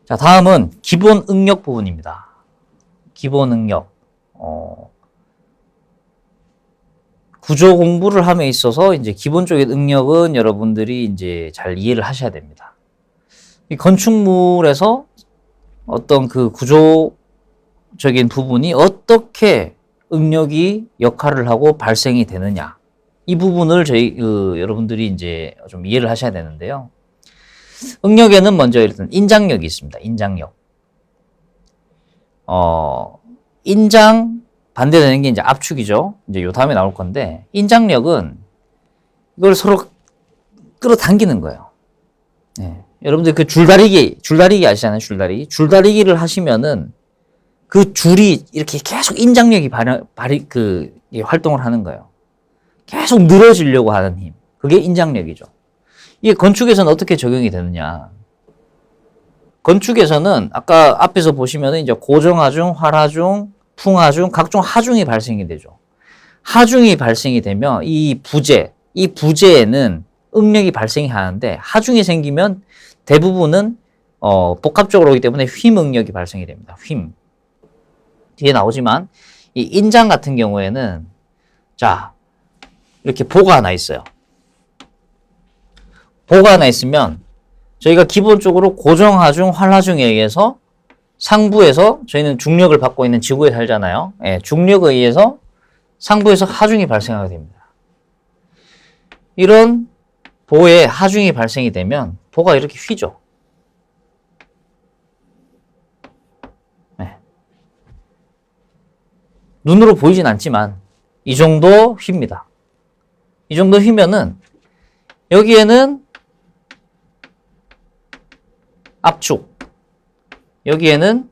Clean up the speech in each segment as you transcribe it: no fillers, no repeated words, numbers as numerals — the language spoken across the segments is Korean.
자, 다음은 기본 응력 부분입니다. 기본 응력. 구조 공부를 함에 있어서 이제 기본적인 응력은 여러분들이 이제 잘 이해를 하셔야 됩니다. 이 건축물에서 어떤 그 구조적인 부분이 어떻게 응력이 역할을 하고 발생이 되느냐. 이 부분을 여러분들이 이제 좀 이해를 하셔야 되는데요. 응력에는 먼저 일단 인장력이 있습니다. 인장력. 인장 반대되는 게 이제 압축이죠. 이제 요 다음에 나올 건데, 인장력은 이걸 서로 끌어당기는 거예요. 네. 여러분들 그 줄다리기 아시잖아요, 줄다리기. 줄다리기를 하시면은 그 줄이 이렇게 계속 인장력이 활동을 하는 거예요. 계속 늘어지려고 하는 힘. 그게 인장력이죠. 이게 건축에서는 어떻게 적용이 되느냐. 건축에서는 아까 앞에서 보시면은 이제 고정하중, 활하중, 풍하중, 각종 하중이 발생이 되죠. 하중이 발생이 되면 이 부재에는 응력이 발생이 하는데, 하중이 생기면 대부분은 복합적으로 오기 때문에 휨 응력이 발생이 됩니다. 휨. 뒤에 나오지만 이 인장 같은 경우에는 자, 이렇게 보가 하나 있어요. 보가 하나 있으면 저희가 기본적으로 고정하중, 활하중에 의해서 상부에서 저희는 중력을 받고 있는 지구에 살잖아요. 예, 중력에 의해서 상부에서 하중이 발생하게 됩니다. 이런 보에 하중이 발생이 되면 보가 이렇게 휘죠. 네. 눈으로 보이진 않지만 이 정도 휩니다. 이 정도 휘면은 여기에는 압축, 여기에는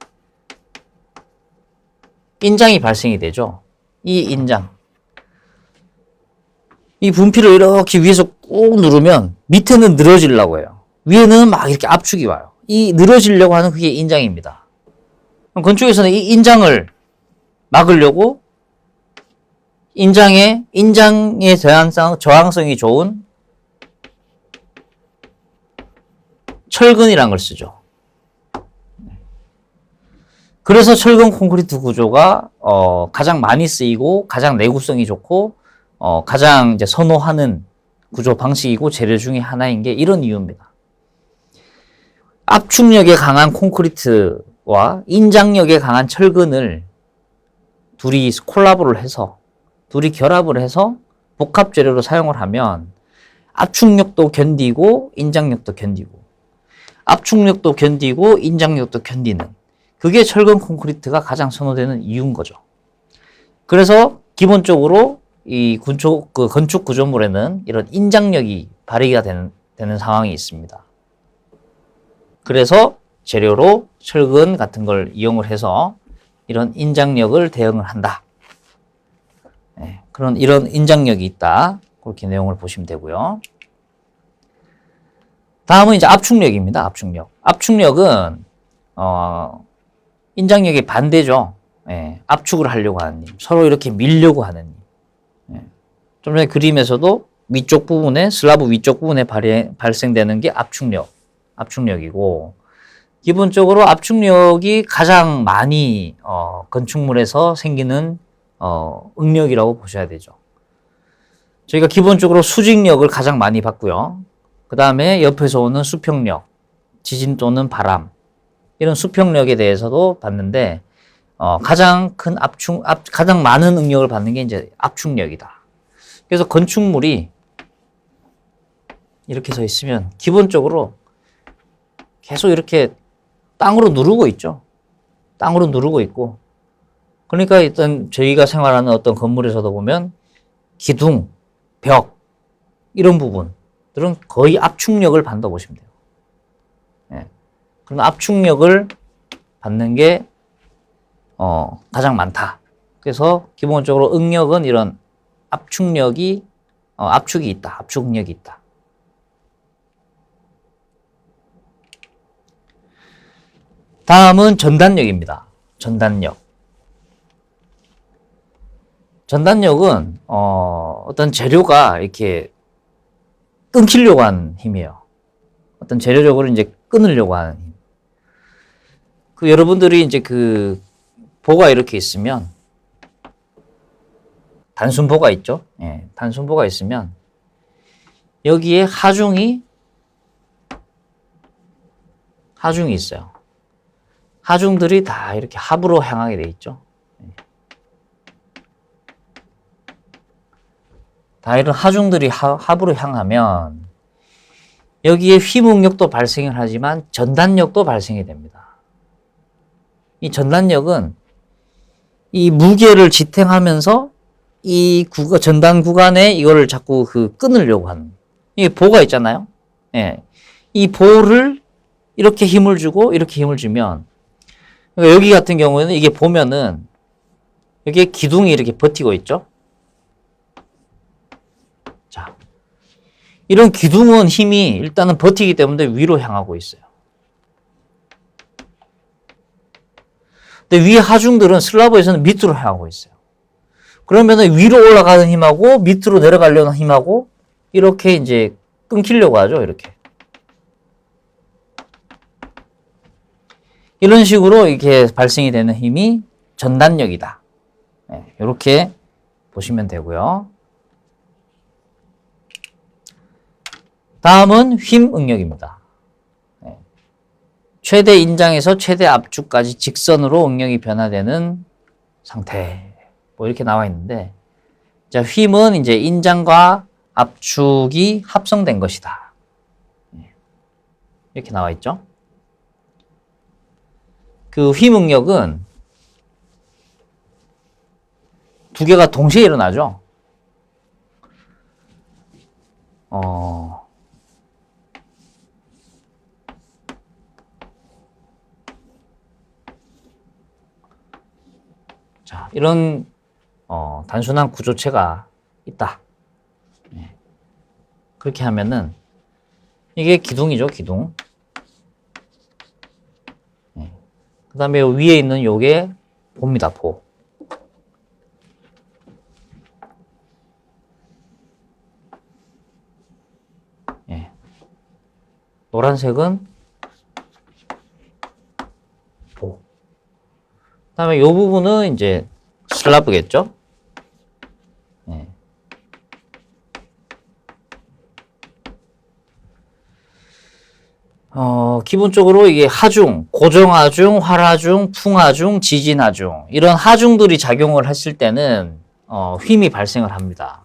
인장이 발생이 되죠. 이 인장. 이 분필을 이렇게 위에서 꾹 누르면 밑에는 늘어지려고 해요. 위에는 막 이렇게 압축이 와요. 이 늘어지려고 하는 그게 인장입니다. 그럼 건축에서는 이 인장을 막으려고 인장의 저항성이 좋은 철근이라는 걸 쓰죠. 그래서 철근 콘크리트 구조가 가장 많이 쓰이고 가장 내구성이 좋고 가장 이제 선호하는 구조 방식이고 재료 중에 하나인 게 이런 이유입니다. 압축력에 강한 콘크리트와 인장력에 강한 철근을 둘이 콜라보를 해서 둘이 결합을 해서 복합 재료로 사용을 하면 압축력도 견디고 인장력도 견디고 압축력도 견디고 인장력도 견디는, 그게 철근 콘크리트가 가장 선호되는 이유인 거죠. 그래서 기본적으로 이 건축 구조물에는 이런 인장력이 발휘가 되는 상황이 있습니다. 그래서 재료로 철근 같은 걸 이용을 해서 이런 인장력을 대응을 한다. 네, 이런 인장력이 있다. 그렇게 내용을 보시면 되고요. 다음은 이제 압축력입니다. 압축력. 압축력은 인장력의 반대죠. 예, 압축을 하려고 하는 힘. 서로 이렇게 밀려고 하는 힘. 예. 좀 전에 그림에서도 위쪽 부분에, 슬라브 위쪽 부분에 발생되는 게 압축력이고, 기본적으로 압축력이 가장 많이 건축물에서 생기는 응력이라고 보셔야 되죠. 저희가 기본적으로 수직력을 가장 많이 받고요. 그 다음에 옆에서 오는 수평력, 지진 또는 바람, 이런 수평력에 대해서도 받는데, 가장 많은 응력을 받는 게 이제 압축력이다. 그래서 건축물이 이렇게 서 있으면 기본적으로 계속 이렇게 땅으로 누르고 있죠. 땅으로 누르고 있고. 그러니까 일단 저희가 생활하는 어떤 건물에서도 보면 기둥, 벽, 이런 부분들은 거의 압축력을 받는다고 보시면 돼요. 예. 그럼 압축력을 받는 게 가장 많다. 그래서 기본적으로 응력은 이런 압축이 있다. 압축력이 있다. 다음은 전단력입니다. 전단력은 어떤 재료가 이렇게 끊기려고 하는 힘이에요. 어떤 재료적으로 이제 끊으려고 하는 힘. 여러분들이 이제 보가 이렇게 있으면, 단순보가 있죠? 예, 단순보가 있으면, 여기에 하중이 있어요. 하중들이 다 이렇게 합으로 향하게 돼 있죠. 다 이런 하중들이 합으로 향하면 여기에 휘목력도 발생을 하지만 전단력도 발생이 됩니다. 이 전단력은 이 무게를 지탱하면서 이 전단 구간에 이거를 자꾸 끊으려고 하는, 이 보가 있잖아요. 예. 이 보를 이렇게 힘을 주고 이렇게 힘을 주면, 그러니까 여기 같은 경우에는 이게 보면은 여기에 기둥이 이렇게 버티고 있죠. 자, 이런 기둥은 힘이 일단은 버티기 때문에 위로 향하고 있어요. 근데 위에 하중들은 슬라브에서는 밑으로 향하고 있어요. 그러면은 위로 올라가는 힘하고 밑으로 내려가려는 힘하고 이렇게 이제 끊기려고 하죠. 이렇게. 이런 식으로 이렇게 발생이 되는 힘이 전단력이다. 네, 이렇게 보시면 되고요. 다음은 휨 응력입니다. 네. 최대 인장에서 최대 압축까지 직선으로 응력이 변화되는 상태. 뭐 이렇게 나와 있는데, 자, 휨은 이제 인장과 압축이 합성된 것이다. 이렇게 나와 있죠. 휨 응력은 두 개가 동시에 일어나죠. 자, 이런 단순한 구조체가 있다. 네. 그렇게 하면은 이게 기둥이죠, 기둥. 네. 그 다음에 위에 있는 요게 보입니다, 보. 네. 노란색은 보. 그 다음에 요 부분은 이제 슬라브겠죠? 네. 기본적으로 이게 하중, 고정하중, 활하중, 풍하중, 지진하중, 이런 하중들이 작용을 했을 때는 휨이 발생을 합니다.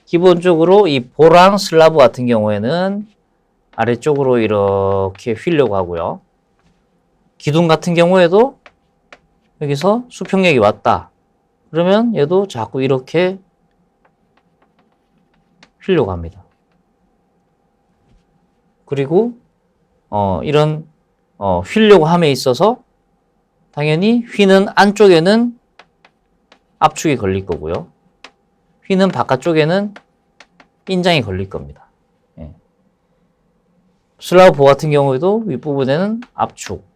기본적으로 이 보랑 슬라브 같은 경우에는 아래쪽으로 이렇게 휘려고 하고요. 기둥 같은 경우에도 여기서 수평력이 왔다. 그러면 얘도 자꾸 이렇게 휘려고 합니다. 그리고 이런 휘려고 함에 있어서 당연히 휘는 안쪽에는 압축이 걸릴 거고요. 휘는 바깥쪽에는 인장이 걸릴 겁니다. 예. 슬라브 보 같은 경우에도 윗부분에는 압축,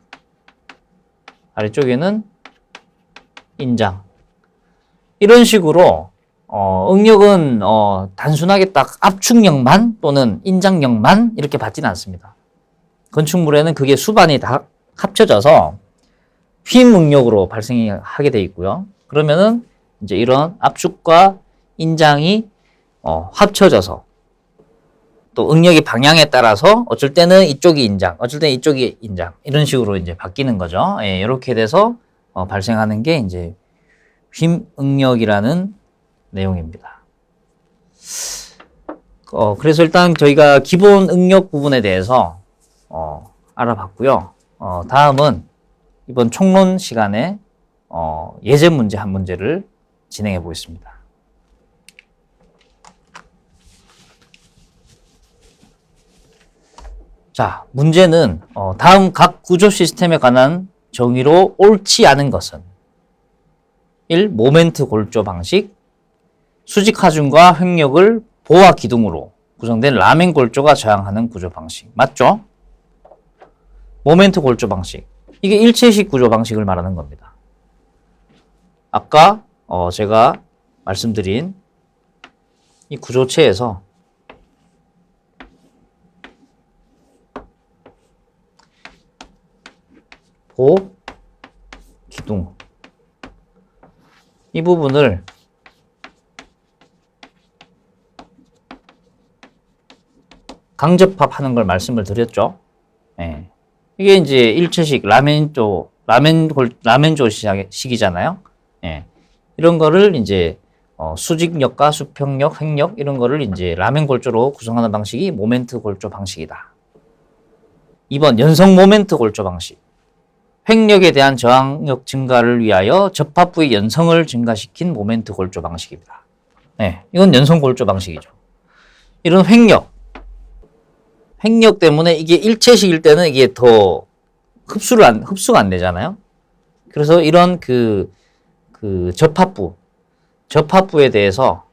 아래쪽에는 인장. 이런 식으로 응력은 단순하게 딱 압축력만 또는 인장력만 이렇게 받지는 않습니다. 건축물에는 그게 수반이 다 합쳐져서 휨 응력으로 발생하게 돼 있고요. 그러면은 이제 이런 압축과 인장이 합쳐져서 또 응력의 방향에 따라서 어쩔 때는 이쪽이 인장, 어쩔 때는 이쪽이 인장, 이런 식으로 이제 바뀌는 거죠. 예, 이렇게 돼서 발생하는 게 이제 휨 응력이라는 내용입니다. 그래서 일단 저희가 기본 응력 부분에 대해서 알아봤고요. 다음은 이번 총론 시간에 예제 문제 한 문제를 진행해 보겠습니다. 자, 문제는 다음 각 구조 시스템에 관한 정의로 옳지 않은 것은 1. 모멘트 골조 방식, 수직 하중과 횡력을 보와 기둥으로 구성된 라멘 골조가 저항하는 구조 방식. 맞죠? 모멘트 골조 방식. 이게 일체식 구조 방식을 말하는 겁니다. 아까 제가 말씀드린 이 구조체에서 보, 기둥. 이 부분을 강접합하는 걸 말씀을 드렸죠. 예. 이게 이제 일체식 라멘조식이잖아요. 예. 이런 거를 이제 수직력과 수평력, 횡력 이런 거를 이제 라멘 골조로 구성하는 방식이 모멘트 골조 방식이다. 2번 연성 모멘트 골조 방식. 횡력에 대한 저항력 증가를 위하여 접합부의 연성을 증가시킨 모멘트 골조 방식입니다. 네, 이건 연성 골조 방식이죠. 이런 횡력 때문에 이게 일체식일 때는 이게 더 흡수가 안 되잖아요. 그래서 이런 그 접합부에 대해서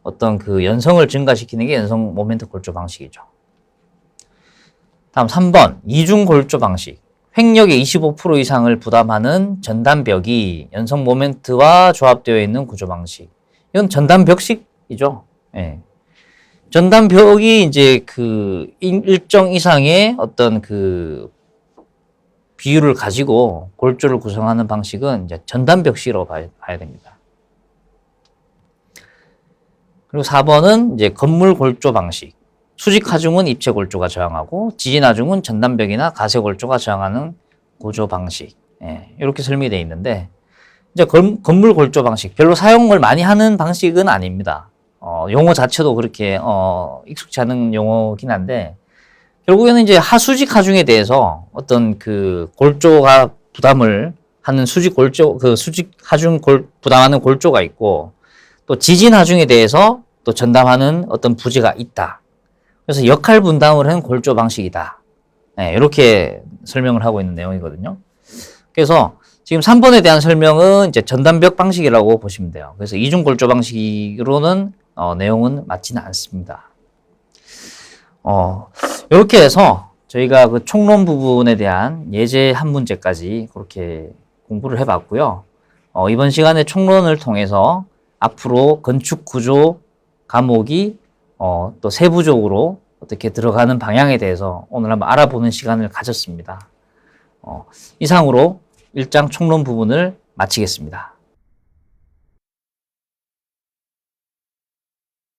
어떤 그 연성을 증가시키는 게 연성 모멘트 골조 방식이죠. 다음 3번 이중 골조 방식. 횡력의 25% 이상을 부담하는 전단벽이 연성 모멘트와 조합되어 있는 구조 방식. 이건 전단벽식이죠. 예. 전단벽이 이제 그 일정 이상의 어떤 그 비율을 가지고 골조를 구성하는 방식은 이제 전단벽식으로 봐야 됩니다. 그리고 4번은 이제 건물 골조 방식. 수직 하중은 입체 골조가 저항하고 지진 하중은 전단벽이나 가세 골조가 저항하는 구조 방식. 예, 이렇게 설명이 되어 있는데 이제 건물 골조 방식 별로 사용을 많이 하는 방식은 아닙니다. 용어 자체도 그렇게 익숙치 않은 용어긴 한데 결국에는 이제 하수직 하중에 대해서 어떤 그 골조가 부담을 하는 수직 하중 부담하는 골조가 있고 또 지진 하중에 대해서 또 전담하는 어떤 부재가 있다. 그래서 역할 분담을 한 골조 방식이다. 네, 이렇게 설명을 하고 있는 내용이거든요. 그래서 지금 3번에 대한 설명은 이제 전단벽 방식이라고 보시면 돼요. 그래서 이중 골조 방식으로는 내용은 맞지는 않습니다. 이렇게 해서 저희가 그 총론 부분에 대한 예제 한 문제까지 그렇게 공부를 해봤고요. 이번 시간에 총론을 통해서 앞으로 건축 구조 과목이 또 세부적으로 어떻게 들어가는 방향에 대해서 오늘 한번 알아보는 시간을 가졌습니다. 이상으로 1장 총론 부분을 마치겠습니다.